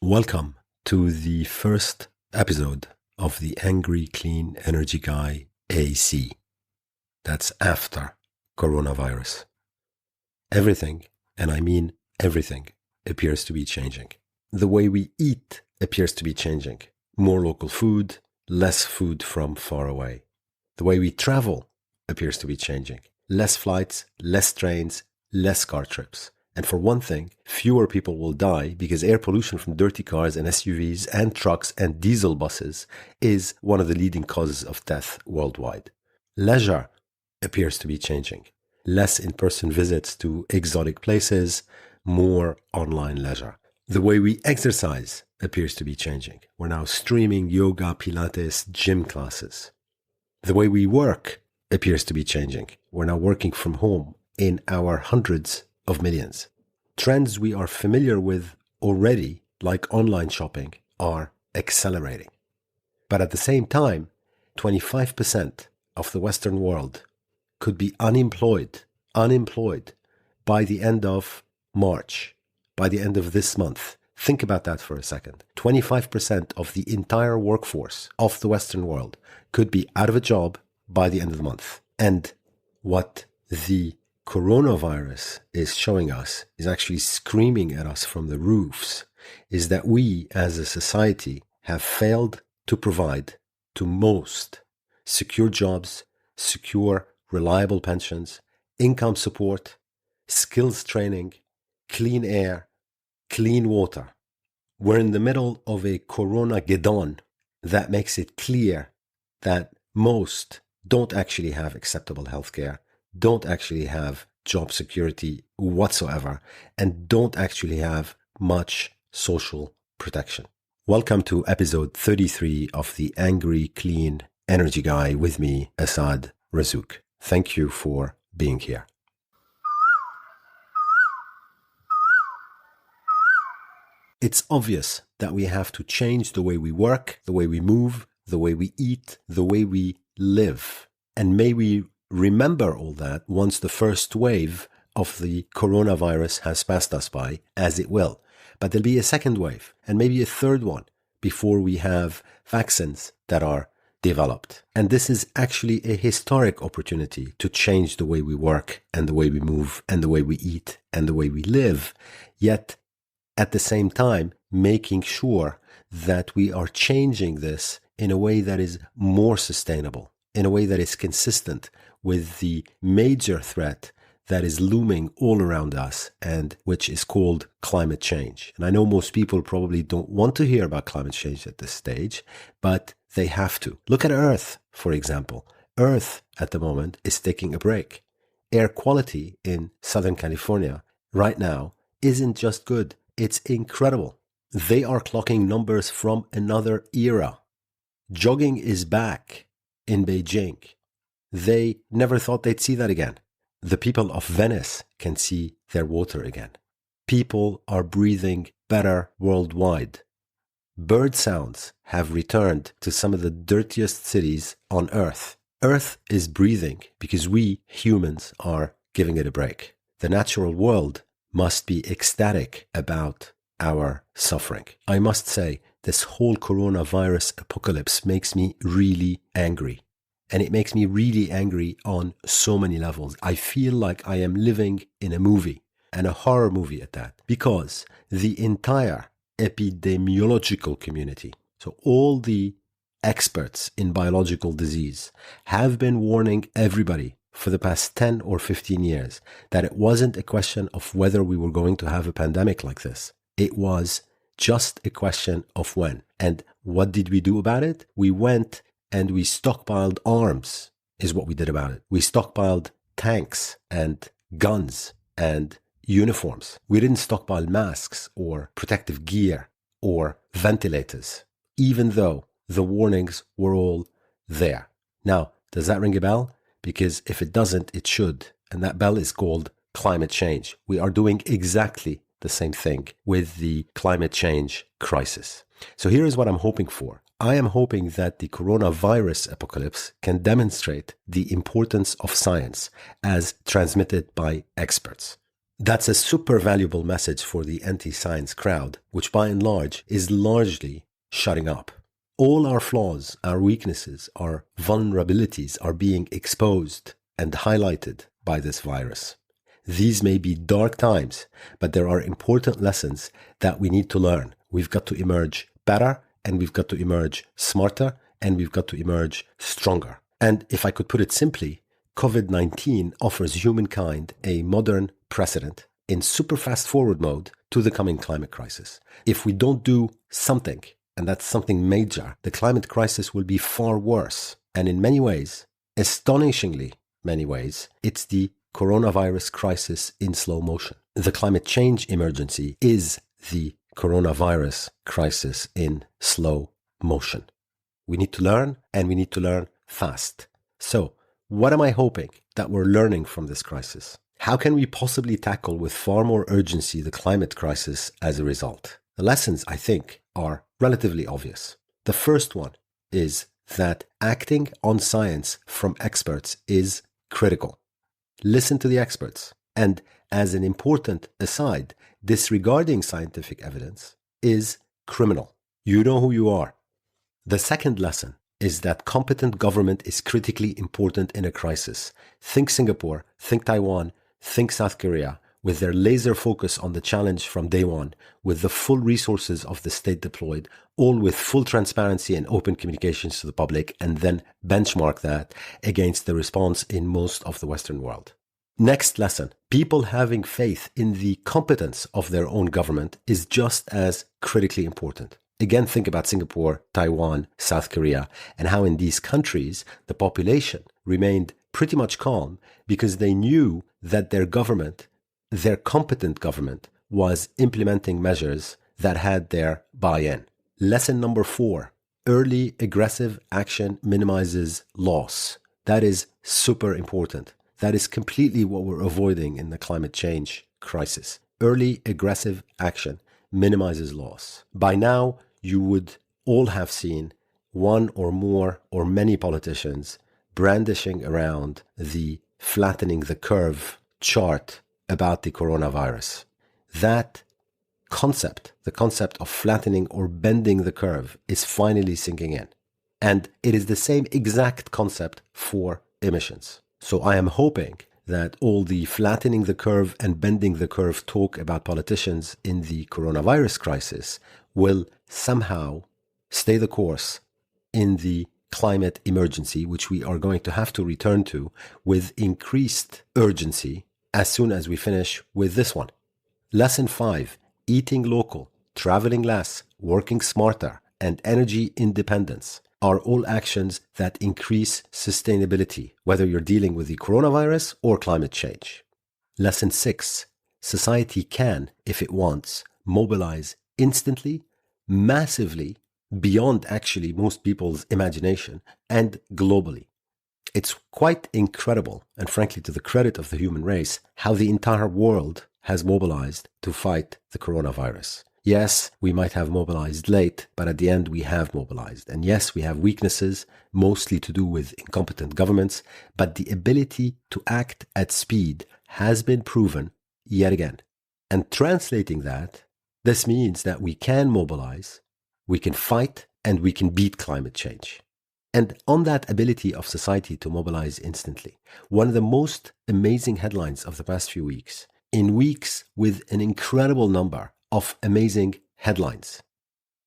Welcome to the first episode of the Angry Clean Energy Guy AC. That's after coronavirus. Everything, and I mean everything, appears to be changing. The way we eat appears to be changing. More local food, less food from far away. The way we travel appears to be changing. Less flights, less trains, less car trips. And for one thing, fewer people will die because air pollution from dirty cars and SUVs and trucks and diesel buses is one of the leading causes of death worldwide. Leisure appears to be changing. Less in-person visits to exotic places, more online leisure. The way we exercise appears to be changing. We're now streaming yoga, Pilates, gym classes. The way we work appears to be changing. We're now working from home in our hundreds of millions. Trends we are familiar with already, like online shopping, are accelerating. But at the same time, 25% of the Western world could be unemployed by the end of March, by the end of this month. Think about that for a second. 25% of the entire workforce of the Western world could be out of a job by the end of the month. And what the coronavirus is showing us, is actually screaming at us from the roofs, is that we as a society have failed to provide to most secure jobs, secure, reliable pensions, income support, skills training, clean air, clean water. We're in the middle of a Corona-geddon that makes it clear that most don't actually have acceptable healthcare, don't actually have job security whatsoever, and don't actually have much social protection. Welcome to episode 33 of the Angry Clean Energy Guy with me, Asad Razouk. Thank you for being here. It's obvious that we have to change the way we work, the way we move, the way we eat, the way we live. And may we remember all that once the first wave of the coronavirus has passed us by, as it will. But there'll be a second wave and maybe a third one before we have vaccines that are developed. And this is actually a historic opportunity to change the way we work and the way we move and the way we eat and the way we live. Yet at the same time, making sure that we are changing this in a way that is more sustainable, in a way that is consistent with the major threat that is looming all around us and which is called climate change. And I know most people probably don't want to hear about climate change at this stage, but they have to. Look at Earth, for example. Earth at the moment is taking a break. Air quality in Southern California right now isn't just good, it's incredible. They are clocking numbers from another era. Jogging is back in Beijing. They never thought they'd see that again. The people of Venice can see their water again. People are breathing better worldwide. Bird sounds have returned to some of the dirtiest cities on Earth. Earth is breathing because we humans are giving it a break. The natural world must be ecstatic about our suffering. I must say, this whole coronavirus apocalypse makes me really angry. And it makes me really angry on so many levels. I feel like I am living in a movie, and a horror movie at that, because the entire epidemiological community, so all the experts in biological disease, have been warning everybody for the past 10 or 15 years that it wasn't a question of whether we were going to have a pandemic like this. It was just a question of when. And what did we do about it? We went and we stockpiled arms, is what we did about it. We stockpiled tanks and guns and uniforms. We didn't stockpile masks or protective gear or ventilators, even though the warnings were all there. Now, does that ring a bell? Because if it doesn't, it should. And that bell is called climate change. We are doing exactly the same thing with the climate change crisis. So here is what I'm hoping for. I am hoping that the coronavirus apocalypse can demonstrate the importance of science as transmitted by experts. That's a super valuable message for the anti-science crowd, which by and large is largely shutting up. All our flaws, our weaknesses, our vulnerabilities are being exposed and highlighted by this virus. These may be dark times, but there are important lessons that we need to learn. We've got to emerge better, and we've got to emerge smarter, and we've got to emerge stronger. And if I could put it simply, COVID-19 offers humankind a modern precedent in super fast forward mode to the coming climate crisis. If we don't do something, and that's something major, the climate crisis will be far worse. And in many ways, astonishingly many ways, it's the coronavirus crisis in slow motion. The climate change emergency is the coronavirus crisis in slow motion. We need to learn, and we need to learn fast. So, what am I hoping that we're learning from this crisis? How can we possibly tackle with far more urgency the climate crisis as a result? The lessons, I think, are relatively obvious. The first one is that acting on science from experts is critical. Listen to the experts. And as an important aside, disregarding scientific evidence is criminal. You know who you are. The second lesson is that competent government is critically important in a crisis. Think Singapore, think Taiwan, think South Korea, with their laser focus on the challenge from day one, with the full resources of the state deployed, all with full transparency and open communications to the public, and then benchmark that against the response in most of the Western world. Next lesson, people having faith in the competence of their own government is just as critically important. Again, think about Singapore, Taiwan, South Korea, and how in these countries, the population remained pretty much calm because they knew that their government, their competent government, was implementing measures that had their buy-in. Lesson number 4, early aggressive action minimizes loss. That is super important. That is completely what we're avoiding in the climate change crisis. Early aggressive action minimizes loss. By now, you would all have seen one or more or many politicians brandishing around the flattening the curve chart about the coronavirus. That concept, the concept of flattening or bending the curve, is finally sinking in. And it is the same exact concept for emissions. So I am hoping that all the flattening the curve and bending the curve talk about politicians in the coronavirus crisis will somehow stay the course in the climate emergency, which we are going to have to return to with increased urgency as soon as we finish with this one. Lesson 5, eating local, traveling less, working smarter, and energy independence are all actions that increase sustainability, whether you're dealing with the coronavirus or climate change. Lesson 6, society can, if it wants, mobilize instantly, massively, beyond actually most people's imagination, and globally. It's quite incredible, and frankly to the credit of the human race, how the entire world has mobilized to fight the coronavirus. Yes, we might have mobilized late, but at the end we have mobilized. And yes, we have weaknesses, mostly to do with incompetent governments, but the ability to act at speed has been proven yet again. And translating that, this means that we can mobilize, we can fight, and we can beat climate change. And on that ability of society to mobilize instantly, one of the most amazing headlines of the past few weeks, in weeks with an incredible number of amazing headlines,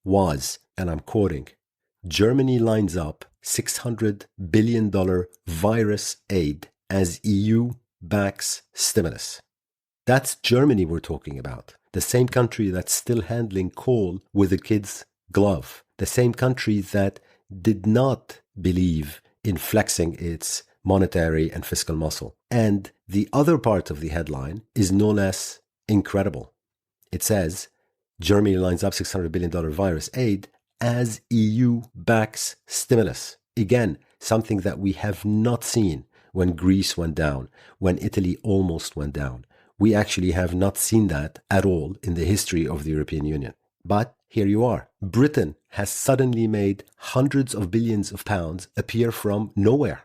was, and I'm quoting, Germany lines up $600 billion virus aid as EU backs stimulus. That's Germany we're talking about. The same country that's still handling coal with a kid's glove. The same country that did not believe in flexing its monetary and fiscal muscle. And the other part of the headline is no less incredible. It says, Germany lines up $600 billion virus aid as EU backs stimulus. Again, something that we have not seen when Greece went down, when Italy almost went down. We actually have not seen that at all in the history of the European Union. But here you are. Britain has suddenly made hundreds of billions of pounds appear from nowhere.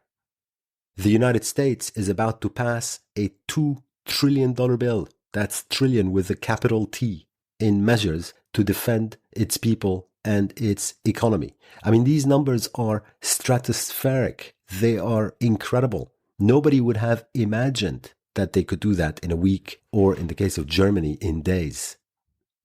The United States is about to pass a $2 trillion bill. that's trillion with a capital T, in measures to defend its people and its economy. I mean, these numbers are stratospheric. They are incredible. Nobody would have imagined that they could do that in a week, or in the case of Germany, in days.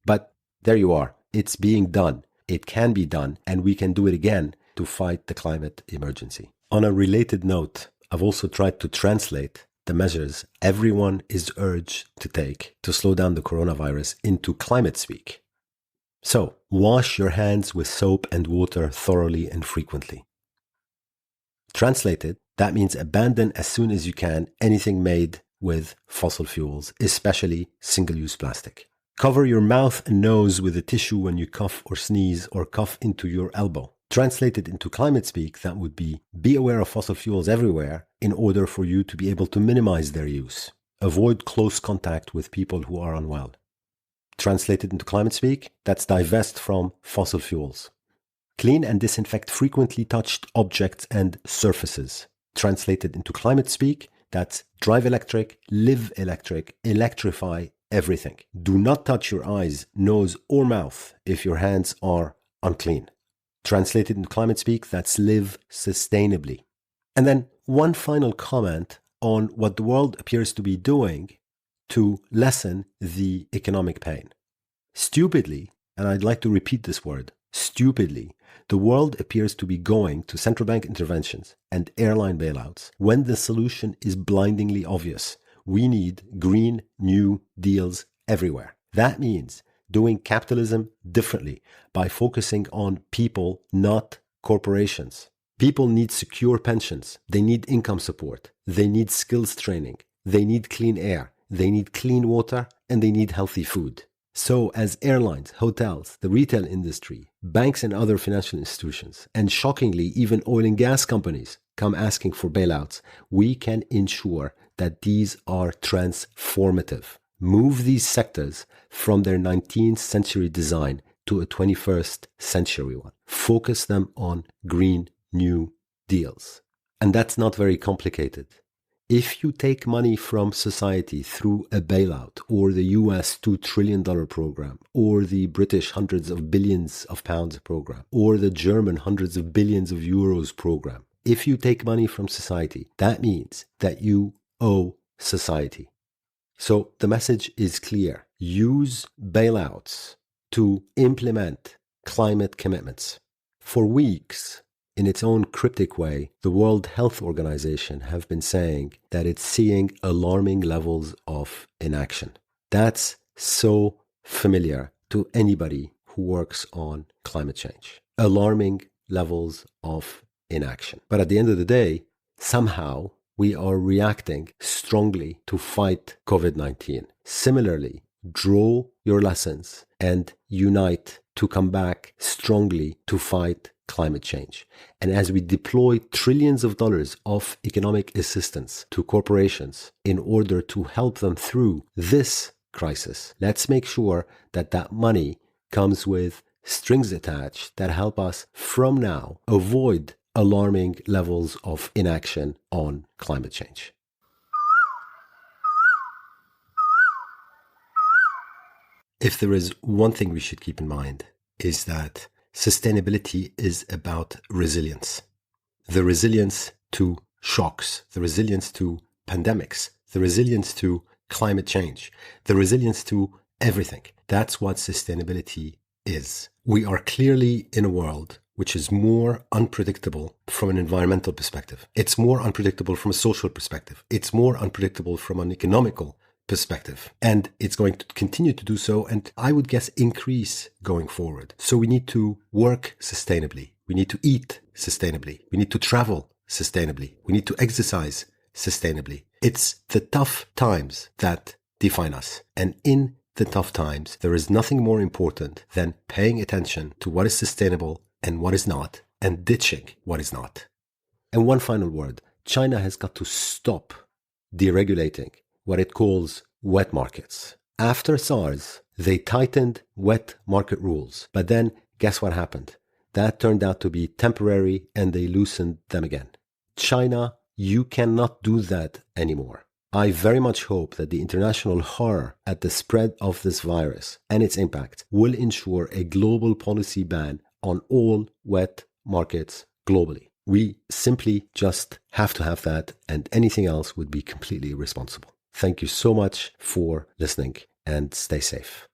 But there you are. It's being done. It can be done, and we can do it again to fight the climate emergency. On a related note, I've also tried to translate the measures everyone is urged to take to slow down the coronavirus into climate speak. So, wash your hands with soap and water thoroughly and frequently. Translated, that means abandon as soon as you can anything made with fossil fuels, especially single-use plastic. Cover your mouth and nose with a tissue when you cough or sneeze or cough into your elbow. Translated into climate speak, that would be aware of fossil fuels everywhere in order for you to be able to minimize their use. Avoid close contact with people who are unwell. Translated into climate speak, that's divest from fossil fuels. Clean and disinfect frequently touched objects and surfaces. Translated into climate speak, that's drive electric, live electric, electrify everything. Do not touch your eyes, nose, or mouth if your hands are unclean. Translated into climate speak, that's live sustainably. And then one final comment on what the world appears to be doing to lessen the economic pain. Stupidly, and I'd like to repeat this word, stupidly, the world appears to be going to central bank interventions and airline bailouts when the solution is blindingly obvious. We need Green New Deals everywhere. That means doing capitalism differently by focusing on people, not corporations. People need secure pensions. They need income support. They need skills training. They need clean air. They need clean water, and they need healthy food. So as airlines, hotels, the retail industry, banks and other financial institutions, and shockingly, even oil and gas companies come asking for bailouts, we can ensure that these are transformative. Move these sectors from their 19th century design to a 21st century one. Focus them on Green New Deals. And that's not very complicated. If you take money from society through a bailout, or the US $2 trillion program, or the British hundreds of billions of pounds program, or the German hundreds of billions of euros program, if you take money from society, that means that you owe society. So the message is clear. Use bailouts to implement climate commitments. For weeks, in its own cryptic way, the World Health Organization have been saying that it's seeing alarming levels of inaction. That's so familiar to anybody who works on climate change. Alarming levels of inaction. But at the end of the day, somehow we are reacting strongly to fight COVID-19. Similarly, draw your lessons and unite to come back strongly to fight climate change. And as we deploy trillions of dollars of economic assistance to corporations in order to help them through this crisis, let's make sure that that money comes with strings attached that help us from now avoid alarming levels of inaction on climate change. If there is one thing we should keep in mind, is that sustainability is about resilience. The resilience to shocks, the resilience to pandemics, the resilience to climate change, the resilience to everything. That's what sustainability is. We are clearly in a world which is more unpredictable from an environmental perspective. It's more unpredictable from a social perspective. It's more unpredictable from an economical perspective. And it's going to continue to do so, and I would guess increase going forward. So we need to work sustainably. We need to eat sustainably. We need to travel sustainably. We need to exercise sustainably. It's the tough times that define us. And in the tough times, there is nothing more important than paying attention to what is sustainable and what is not, and ditching what is not. And one final word. China has got to stop deregulating what it calls wet markets. After SARS, they tightened wet market rules. But then, guess what happened? That turned out to be temporary, and they loosened them again. China, you cannot do that anymore. I very much hope that the international horror at the spread of this virus and its impact will ensure a global policy ban on all wet markets globally. We simply just have to have that, and anything else would be completely irresponsible. Thank you so much for listening, and stay safe.